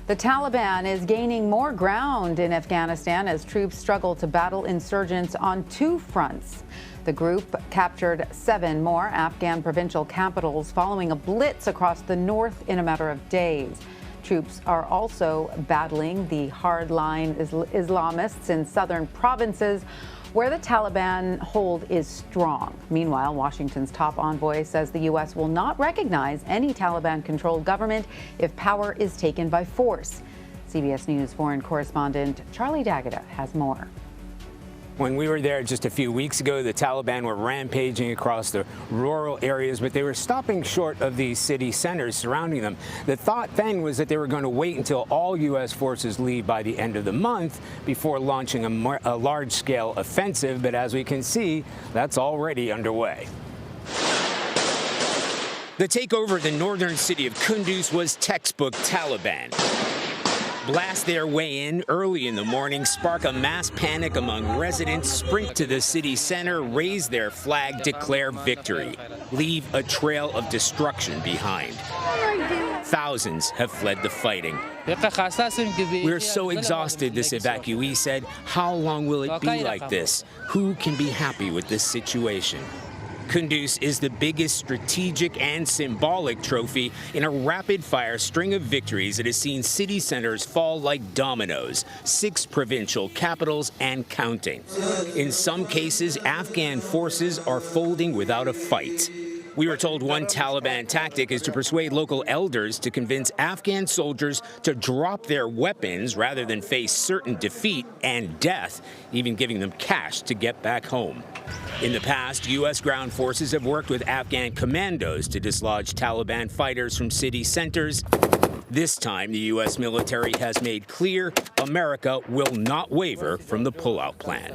The Taliban is gaining more ground in Afghanistan as troops struggle to battle insurgents on two fronts. The group captured 7 more Afghan provincial capitals following a blitz across the north in a matter of days. Troops are also battling the hardline Islamists in southern provinces, where the Taliban hold is strong. Meanwhile, Washington's top envoy says the U.S. will not recognize any Taliban-controlled government if power is taken by force. CBS News foreign correspondent Charlie D'Agata has more. When we were there just a few weeks ago, the Taliban were rampaging across the rural areas, but they were stopping short of the city centers surrounding them. The thought then was that they were going to wait until all U.S. forces leave by the end of the month before launching a large-scale offensive, but as we can see, that's already underway. The takeover of the northern city of Kunduz was textbook Taliban. Blast their way in early in the morning, spark a mass panic among residents, sprint to the city center, raise their flag, declare victory, leave a trail of destruction behind. Thousands have fled the fighting. We're so exhausted, this evacuee said. How long will it be like this? Who can be happy with this situation? Kunduz is the biggest strategic and symbolic trophy in a rapid-fire string of victories that has seen city centers fall like dominoes, 6 provincial capitals and counting. In some cases, Afghan forces are folding without a fight. We were told one Taliban tactic is to persuade local elders to convince Afghan soldiers to drop their weapons rather than face certain defeat and death, even giving them cash to get back home. In the past, U.S. ground forces have worked with Afghan commandos to dislodge Taliban fighters from city centers. This time, the U.S. military has made clear America will not waver from the pullout plan.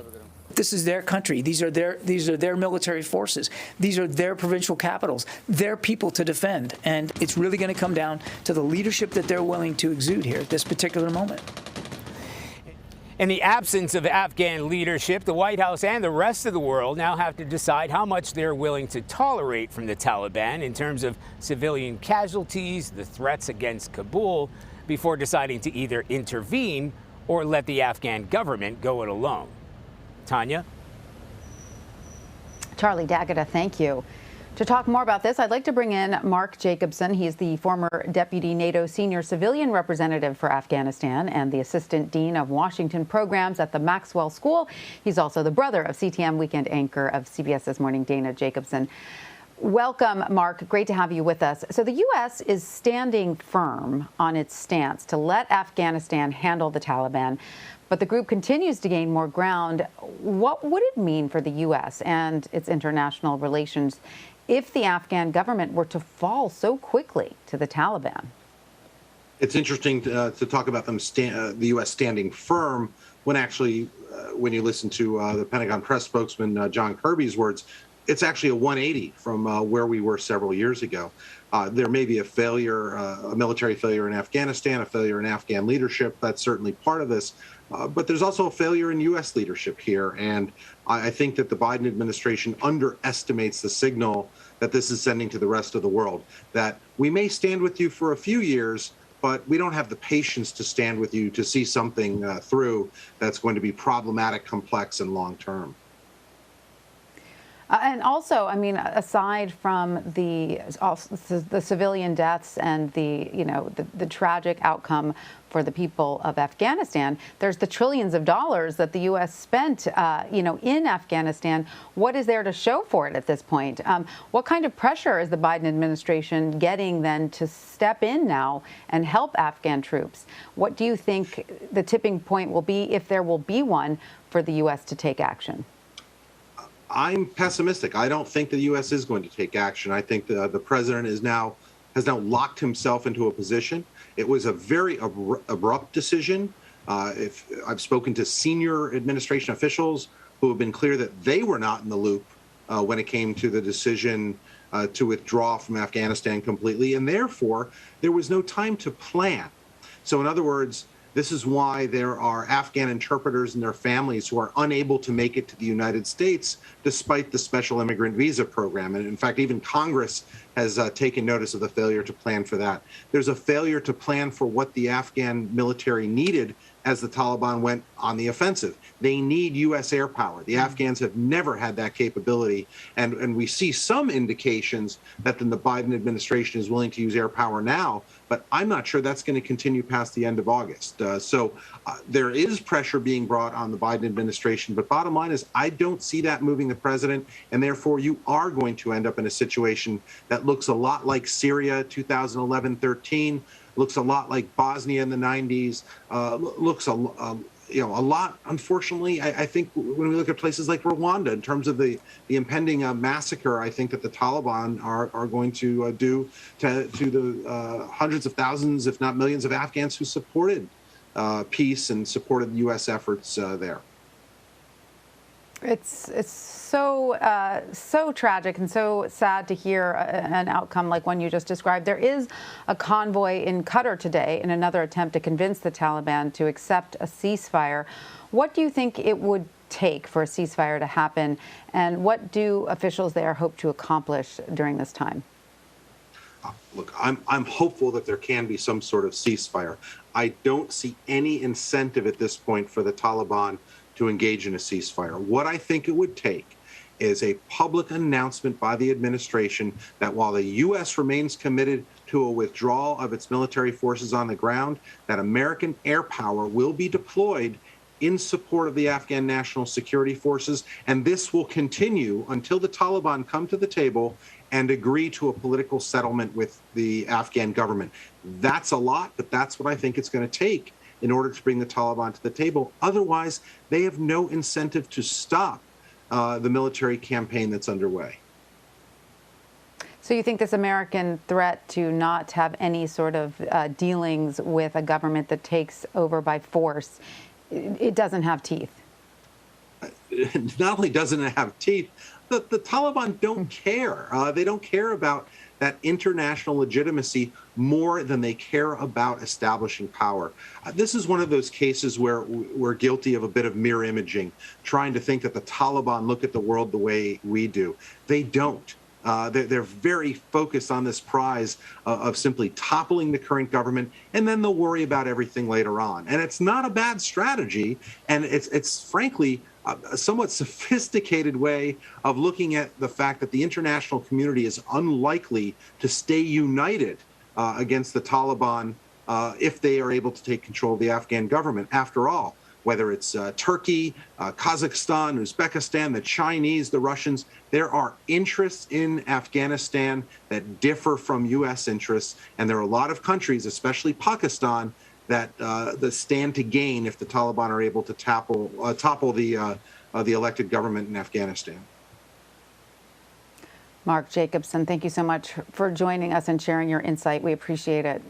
This is their country. These are their military forces. These are their provincial capitals, their people to defend. And it's really going to come down to the leadership that they're willing to exude here at this particular moment. In the absence of Afghan leadership, the White House and the rest of the world now have to decide how much they're willing to tolerate from the Taliban in terms of civilian casualties, the threats against Kabul, before deciding to either intervene or let the Afghan government go it alone. Tanya? Charlie D'Agata, thank you. To talk more about this, I'd like to bring in Mark Jacobson. He's the former Deputy NATO Senior Civilian Representative for Afghanistan and the Assistant Dean of Washington Programs at the Maxwell School. He's also the brother of CTM weekend anchor of CBS This Morning, Dana Jacobson. Welcome, Mark. Great to have you with us. So the U.S. is standing firm on its stance to let Afghanistan handle the Taliban, but the group continues to gain more ground. What would it mean for the U.S. and its international relations if the Afghan government were to fall so quickly to the Taliban? It's interesting to talk about them the U.S. standing firm when actually, when you listen to the Pentagon press spokesman John Kirby's words, it's actually a 180 from where we were several years ago. There may be a failure, a military failure in Afghanistan, a failure in Afghan leadership. That's certainly part of this. But there's also a failure in U.S. leadership here. And I think that the Biden administration underestimates the signal that this is sending to the rest of the world, that we may stand with you for a few years, but we don't have the patience to stand with you to see something through that's going to be problematic, complex, and long term. And also, I mean, aside from the civilian deaths and the tragic outcome for the people of Afghanistan, there's the trillions of dollars that the U.S. spent, in Afghanistan. What is there to show for it at this point? What kind of pressure is the Biden administration getting then to step in now and help Afghan troops? What do you think the tipping point will be, if there will be one, for the U.S. to take action? I'm pessimistic. I don't think the U.S. is going to take action. I think the president has now locked himself into a position. It was a very abrupt decision. If I've spoken to senior administration officials who have been clear that they were not in the loop when it came to the decision to withdraw from Afghanistan completely, and therefore there was no time to plan. So in other words, This is why there are Afghan interpreters and their families who are unable to make it to the United States despite the special immigrant visa program. And in fact, even Congress has taken notice of the failure to plan for that. There's a failure to plan for what the Afghan military needed as the Taliban went on the offensive. They need U.S. air power. The Afghans have never had that capability. And we see some indications that the Biden administration is willing to use air power now, but I'm not sure that's going to continue past the end of August. So there is pressure being brought on the Biden administration. But bottom line is, I don't see that moving the president. And therefore, you are going to end up in a situation that looks a lot like Syria 2011-13, looks a lot like Bosnia in the 90s, looks a lot, unfortunately, I think when we look at places like Rwanda in terms of the impending massacre, I think that the Taliban are going to do to the hundreds of thousands, if not millions of Afghans who supported peace and supported U.S. efforts there. It's so tragic and so sad to hear an outcome like one you just described. There is a convoy in Qatar today in another attempt to convince the Taliban to accept a ceasefire. What do you think it would take for a ceasefire to happen, and what do officials there hope to accomplish during this time? Look, I'm hopeful that there can be some sort of ceasefire. I don't see any incentive at this point for the Taliban to engage in a ceasefire. What I think it would take is a public announcement by the administration that while the U.S. remains committed to a withdrawal of its military forces on the ground, that American air power will be deployed in support of the Afghan National Security Forces, and this will continue until the Taliban come to the table and agree to a political settlement with the Afghan government. That's a lot, but that's what I think it's going to take in order to bring the Taliban to the table. Otherwise, they have no incentive to stop the military campaign that's underway. So you think this American threat to not have any sort of dealings with a government that takes over by force, it doesn't have teeth? Not only doesn't it have teeth, the Taliban don't care. They don't care about that international legitimacy more than they care about establishing power. This is one of those cases where we're guilty of a bit of mirror imaging, trying to think that the Taliban look at the world the way we do. They don't. They're very focused on this prize of simply toppling the current government, and then they'll worry about everything later on. And it's not a bad strategy, and it's frankly a somewhat sophisticated way of looking at the fact that the international community is unlikely to stay united against the Taliban if they are able to take control of the Afghan government. After all, whether it's Turkey, Kazakhstan, Uzbekistan, the Chinese, the Russians, there are interests in Afghanistan that differ from U.S. interests. And there are a lot of countries, especially Pakistan, that stand to gain if the Taliban are able to topple the elected government in Afghanistan. Mark Jacobson, thank you so much for joining us and sharing your insight. We appreciate it.